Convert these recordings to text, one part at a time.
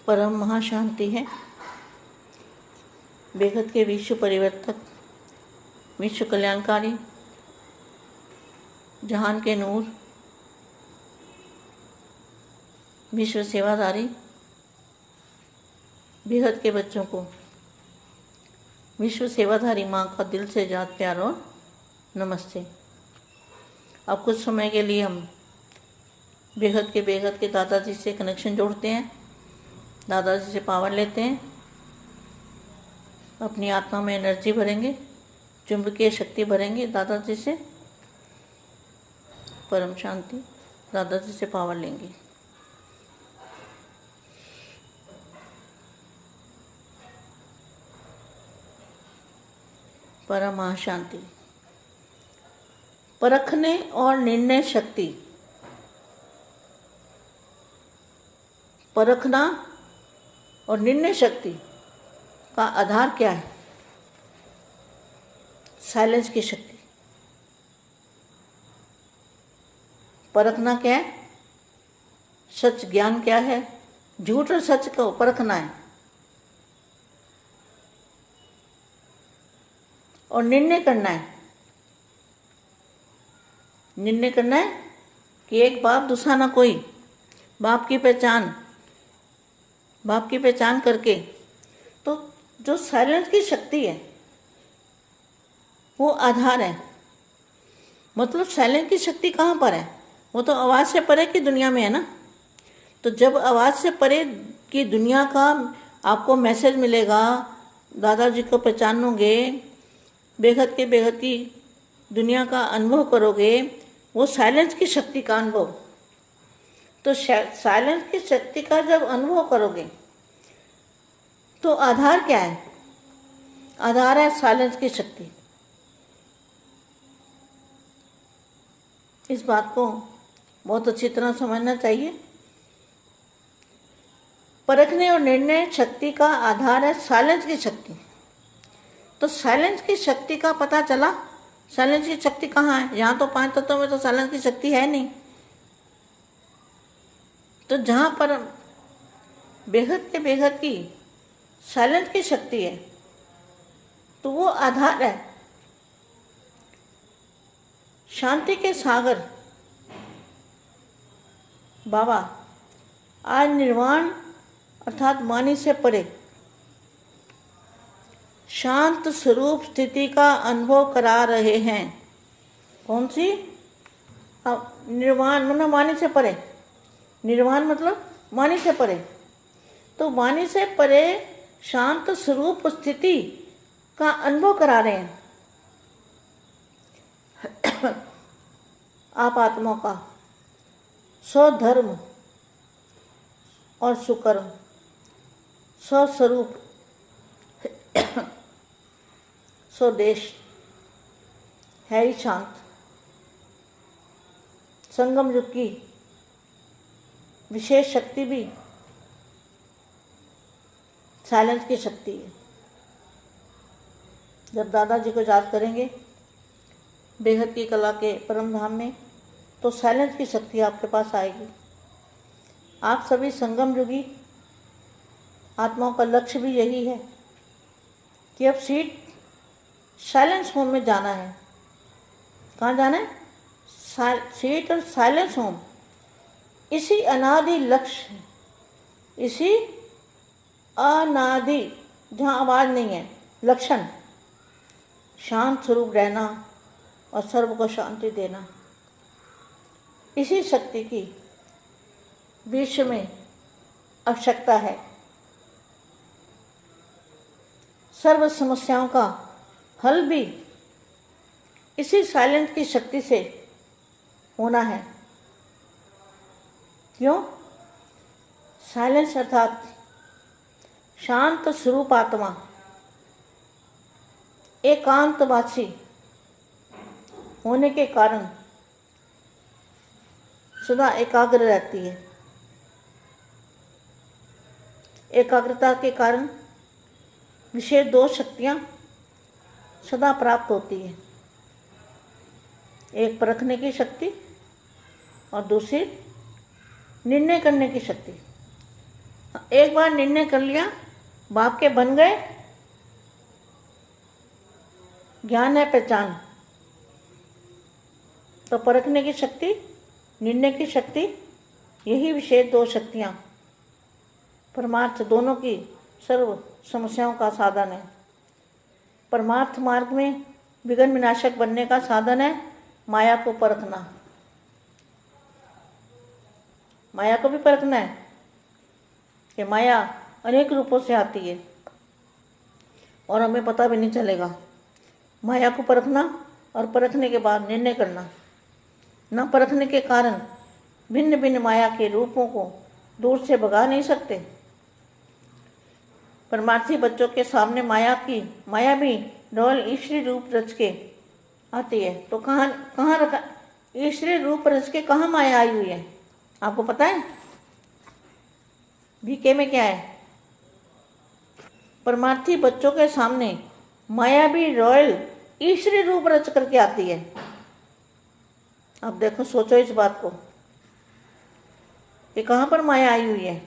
परम महाशांति है। बेहद के विश्व परिवर्तक, विश्व कल्याणकारी, जहान के नूर, विश्व सेवादारी, बेहद के बच्चों को विश्व सेवाधारी माँ का दिल से जात प्यार और नमस्ते। अब कुछ समय के लिए हम बेहद के दादाजी से कनेक्शन जोड़ते हैं, दादाजी से पावर लेते हैं, अपनी आत्मा में एनर्जी भरेंगे, चुंबकीय शक्ति भरेंगे दादाजी से, परम शांति, दादाजी से पावर लेंगे। परम महाशांति। परखने और निर्णय शक्ति। परखना और निर्णय शक्ति का आधार क्या है? साइलेंस की शक्ति। परखना क्या है? सच ज्ञान क्या है? झूठ और सच को परखना है। और निर्णय करना है। निर्णय करना है कि एक बाप दूसरा ना कोई। बाप की पहचान करके तो जो साइलेंस की शक्ति है वो आधार है। मतलब साइलेंस की शक्ति कहाँ पर है? वो तो आवाज़ से परे की दुनिया में है ना। तो जब आवाज़ से परे की दुनिया का आपको मैसेज मिलेगा, दादाजी को पहचानोगे, बेहद की दुनिया का अनुभव करोगे, वो साइलेंस की शक्ति का अनुभव। तो साइलेंस की शक्ति का जब अनुभव करोगे तो आधार क्या है? आधार है साइलेंस की शक्ति। इस बात को बहुत अच्छी तरह समझना चाहिए। परखने और निर्णय शक्ति का आधार है साइलेंस की शक्ति। तो साइलेंस की शक्ति का पता चला। साइलेंस की शक्ति कहाँ है? यहाँ तो 5 तत्वों में तो साइलेंस की शक्ति है नहीं। तो जहाँ पर बेहद की साइलेंस की शक्ति है तो वो आधार है। शांति के सागर बाबा आज निर्वाण अर्थात वाणी से परे शांत स्वरूप स्थिति का अनुभव करा रहे हैं। कौन सी? निर्वाण मतलब वाणी से परे। निर्वाण मतलब वाणी से परे। तो वाणी से परे शांत स्वरूप स्थिति का अनुभव करा रहे हैं आप आत्मा का स्वधर्म और सुकर्म, स्वस्वरूप, स्वदेश है ही शांत। संगम युग की विशेष शक्ति भी साइलेंस की शक्ति है। जब दादाजी को याद करेंगे बेहद की कला के परम धाम में तो साइलेंस की शक्ति आपके पास आएगी। आप सभी संगम युगी आत्माओं का लक्ष्य भी यही है कि अब सीट साइलेंस होम में जाना है। कहाँ जाना है? सीट और साइलेंस होम। इसी अनादि लक्ष्य, इसी अनादि जहाँ आवाज़ नहीं है, लक्षण शांत स्वरूप रहना और सर्व को शांति देना। इसी शक्ति की विश्व में आवश्यकता है। सर्व समस्याओं का हल भी इसी साइलेंस की शक्ति से होना है। क्यों? साइलेंस अर्थात शांत स्वरूप आत्मा एकांतवासी होने के कारण सदा एकाग्र रहती है। एकाग्रता के कारण विशेष 2 शक्तियाँ सदा प्राप्त होती है। एक परखने की शक्ति और दूसरी निर्णय करने की शक्ति। एक बार निर्णय कर लिया, बाप के बन गए, ज्ञान है पहचान। तो परखने की शक्ति, निर्णय की शक्ति, यही विशेष दो शक्तियाँ परमार्थ दोनों की सर्व समस्याओं का साधन है। परमार्थ मार्ग में विघ्न विनाशक बनने का साधन है माया को परखना। माया को भी परखना है कि माया अनेक रूपों से आती है और हमें पता भी नहीं चलेगा। माया को परखना और परखने के बाद निर्णय करना। न परखने के कारण भिन्न भिन्न माया के रूपों को दूर से भगा नहीं सकते। परमार्थी बच्चों के सामने माया भी डोल ईश्वरी रूप रच के आती है। तो कहाँ रखा ईश्वरी रूप रच के, कहाँ माया आई हुई है आपको पता है? बीके में क्या है? परमार्थी बच्चों के सामने माया भी रॉयल ईश्वरी रूप रच करके आती है। अब देखो, सोचो इस बात को कि कहाँ पर माया आई हुई है।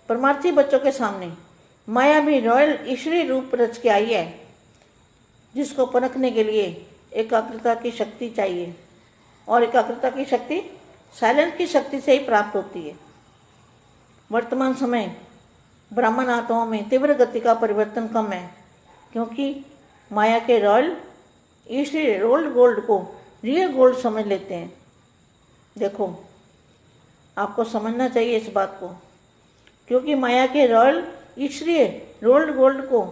परमार्थी बच्चों के सामने माया भी रॉयल ईश्वरी रूप रच के आई है, जिसको परखने के लिए एकाग्रता की शक्ति चाहिए। और एकाग्रता की शक्ति साइलेंस की शक्ति से ही प्राप्त होती है। वर्तमान समय ब्राह्मण आत्माओं में तीव्र गति का परिवर्तन कम है, क्योंकि माया के रॉयल ईश्वरी रोल्ड गोल्ड को रियल गोल्ड समझ लेते हैं। देखो, आपको समझना चाहिए इस बात को, क्योंकि माया के रॉयल ईश्वरीय रोल्ड गोल्ड को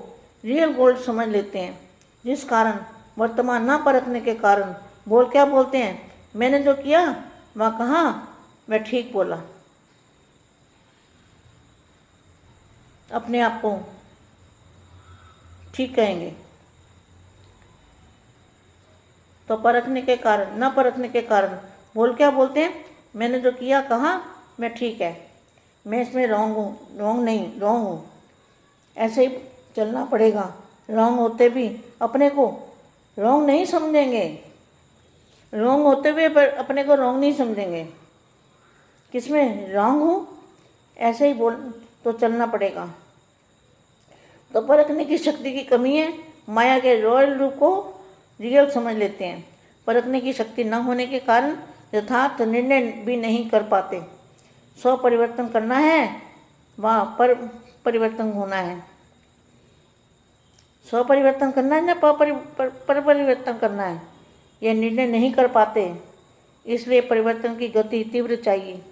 रियल गोल्ड समझ लेते हैं, जिस कारण वर्तमान ना परखने के कारण क्या बोलते हैं? मैंने जो किया वह कहा, मैं ठीक बोला। अपने आप को ठीक कहेंगे। तो परखने के कारण, न परखने के कारण क्या बोलते हैं? मैंने जो किया कहा, मैं ठीक है, मैं इसमें रॉन्ग हूँ, रॉन्ग हूँ। ऐसे ही चलना पड़ेगा। रॉन्ग होते भी अपने को रॉन्ग नहीं समझेंगे, रॉन्ग होते हुए पर अपने को रॉन्ग नहीं समझेंगे। किसमें रॉन्ग हूँ, ऐसे ही तो चलना पड़ेगा। तो परखने की शक्ति की कमी है। माया के रॉयल रूप को रियल समझ लेते हैं। परखने की शक्ति न होने के कारण यथार्थ निर्णय भी नहीं कर पाते। स्व परिवर्तन करना है, वहाँ पर परिवर्तन होना है। स्व परिवर्तन करना है या पर परिवर्तन करना है, यह निर्णय नहीं कर पाते। इसलिए परिवर्तन की गति तीव्र चाहिए।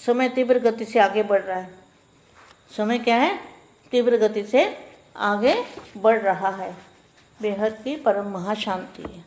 समय तीव्र गति से आगे बढ़ रहा है। समय क्या है? तीव्र गति से आगे बढ़ रहा है। बेहद की परम महाशांति है।